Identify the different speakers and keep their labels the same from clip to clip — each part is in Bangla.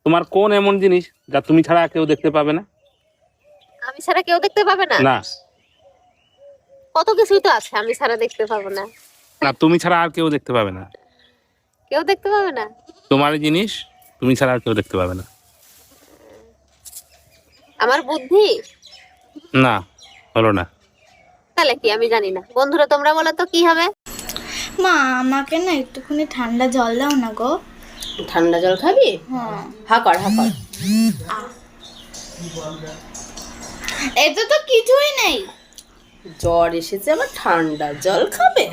Speaker 1: তোমার কোন এমন জিনিস যা তুমি ছাড়া কেউ দেখতে পাবে না?
Speaker 2: আমি ছাড়া কেউ দেখতে পাবে না?
Speaker 1: না
Speaker 2: কত কিছুই তো আছে আমি ছাড়া দেখতে পাবো না।
Speaker 1: না, তুমি ছাড়া আর কেউ দেখতে পাবে না।
Speaker 2: কেউ দেখতে পাবে না?
Speaker 1: তোমার এই জিনিস তুমি ছাড়া আর কেউ দেখতে পাবে না।
Speaker 2: আমার বুদ্ধি?
Speaker 1: না, হলো না।
Speaker 2: তাহলে কি আমি জানি না। বন্ধুরা তোমরা বলো তো কি হবে?
Speaker 3: মা আমাকে না একটুখানি ঠান্ডা জল দাও না গো।
Speaker 2: ঠান্ডা জল খাবি?
Speaker 3: হ্যাঁ।
Speaker 2: হা কর হা কর।
Speaker 3: এতে তো কিছুই নেই।
Speaker 2: জ্বর এসেছে আবার ঠান্ডা জল খাবে?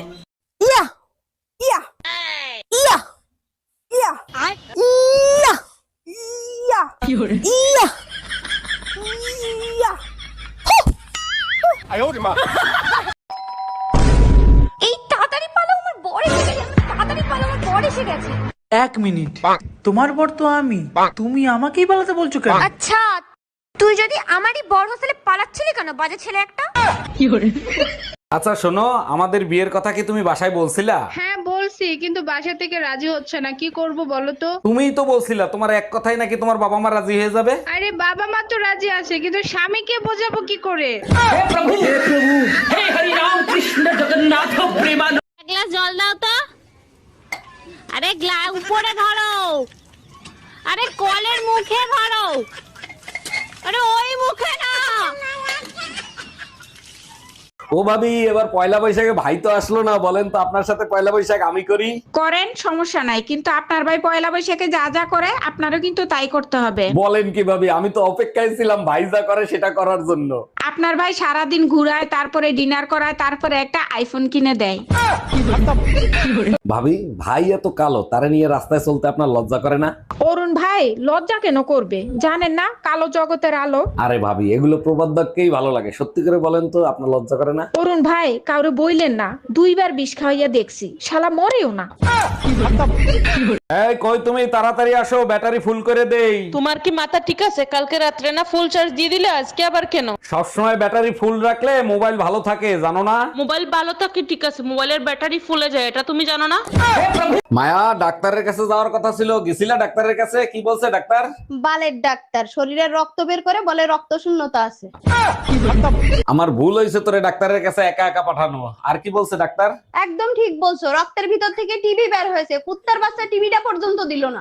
Speaker 3: এই তাড়াতাড়ি পালাও, আমার বর এসে গেছে। তাড়াতাড়ি পালাও, আমার বর এসে গেছে।
Speaker 4: 1 মিনিট, তোমার বর তো আমি, তুমি আমাকেই পালাতে বলছো কেন?
Speaker 3: আচ্ছা তুই যদি আমারই বর হোস্টেলে পালাচ্ছিলি কেন, বাজে ছেলে একটা?
Speaker 5: আচ্ছা শোনো, আমাদের বিয়ের কথা কি তুমি বাসায় বলছিলা?
Speaker 6: হ্যাঁ বলছি, কিন্তু বাসা থেকে রাজি হচ্ছে না, কি করব বলো তো?
Speaker 5: তুমিই তো বলছিলা তোমার এক কথাই নাকি তোমার বাবা মা রাজি হয়ে যাবে।
Speaker 6: আরে বাবা মা তো রাজি আছে, কিন্তু স্বামীকে বোঝাবো কি করে?
Speaker 2: গ্লাস জল দাও তো। আরে উপরে ধরো, আরে কলের মুখে ধরো, আরে ওই মুখে না।
Speaker 5: ও ভাবি, এবার পয়লা বৈশাখে ভাই তো আসলো না, বলেন তো আপনার সাথে পয়লা বৈশাখ আমি করি?
Speaker 6: করেন, সমস্যা নাই, কিন্তু আপনার ভাই পয়লা বৈশাখে যা যা করে আপনারও কিন্তু তাই করতে হবে।
Speaker 5: বলেন কি ভাবি, আমি তো অপেক্ষায় ছিলাম ভাই যা করে সেটা করার জন্য।
Speaker 6: আপনার ভাই সারাদিন ঘুরায়, তারপরে ডিনার করায়, তারপরে একটা আইফোন কিনে দেয়।
Speaker 5: ভাবি, ভাই এত কালো, তারা নিয়ে রাস্তায় চলতে আপনার লজ্জা করে না?
Speaker 6: অরুণ ভাই লজ্জা কেন করবে? জানেন না কালো জগতের আলো?
Speaker 5: আরে ভাবি, এগুলো প্রবাদ বাক্যেই ভালো লাগে, সত্যি করে বলেন তো আপনার লজ্জা করে না?
Speaker 6: অরুণ ভাই কাউরে বইলেন না, 2 বার বিষ খাওয়াইয়া দেখছি, শালা মরেও না।
Speaker 5: এই কই তুমি, তাড়াতাড়ি আসো, ব্যাটারি ফুল করে দেই।
Speaker 7: তোমার কি মাথা ঠিক আছে? কালকে রাত্রে না ফুল চার্জ দিয়ে দিলে, আজকে আবার কেন?
Speaker 5: সবসময় ব্যাটারি ফুল রাখলে মোবাইল ভালো থাকে, জানো না?
Speaker 7: মোবাইল ভালো থাকে ঠিক আছে, মোবাইলের ব্যাটারি ফুলে যায়, এটা তুমি জানো না?
Speaker 5: মায়া, ডাক্তারের কাছে যাওয়ার কথা ছিল, গেছিলা ডাক্তারের কাছে? কি বলছে ডাক্তার?
Speaker 8: বালের ডাক্তার, শরীরের রক্ত বের করে বলে রক্ত শূন্যতা আছে।
Speaker 5: আমার ভুল হয়েছে তোরে ডাক্তারের কাছে একা একা পাঠানো। আর কি বলছে ডাক্তার?
Speaker 8: একদম ঠিক বলছো, রক্তের ভিতর থেকে টিবি বের হয়েছে, কুত্তার বাচ্চা টিবিটা পর্যন্ত দিল না।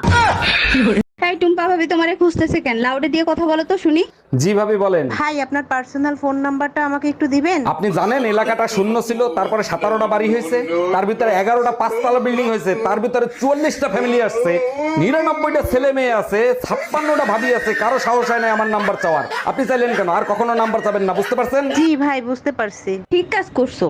Speaker 8: তাই টুম্পা ভাবি তোমারে খুঁজতেছে কেন? লাউডে দিয়ে কথা বলো তো শুনি।
Speaker 5: জি ভাবি বলেন।
Speaker 8: ভাই আপনার পার্সোনাল ফোন নাম্বারটা আমাকে একটু দিবেন?
Speaker 5: আপনি জানেন এলাকাটা শূন্য ছিল, তারপরে 17টা বাড়ি হয়েছে, তার ভিতরে 11টা 5তলা বিল্ডিং হয়েছে, তার ভিতরে 44টা ফ্যামিলি আসছে, 99টা ছেলে মেয়ে আছে, 56টা ভাবি আছে, কারো সাহস হয় না আমার নাম্বার চাওয়ার। আপনি চাইলেন কেন? আর কখনো নাম্বার চাবেন না, বুঝতে পারছেন?
Speaker 8: জি ভাই বুঝতে পারছি, ঠিক কাজ করছো।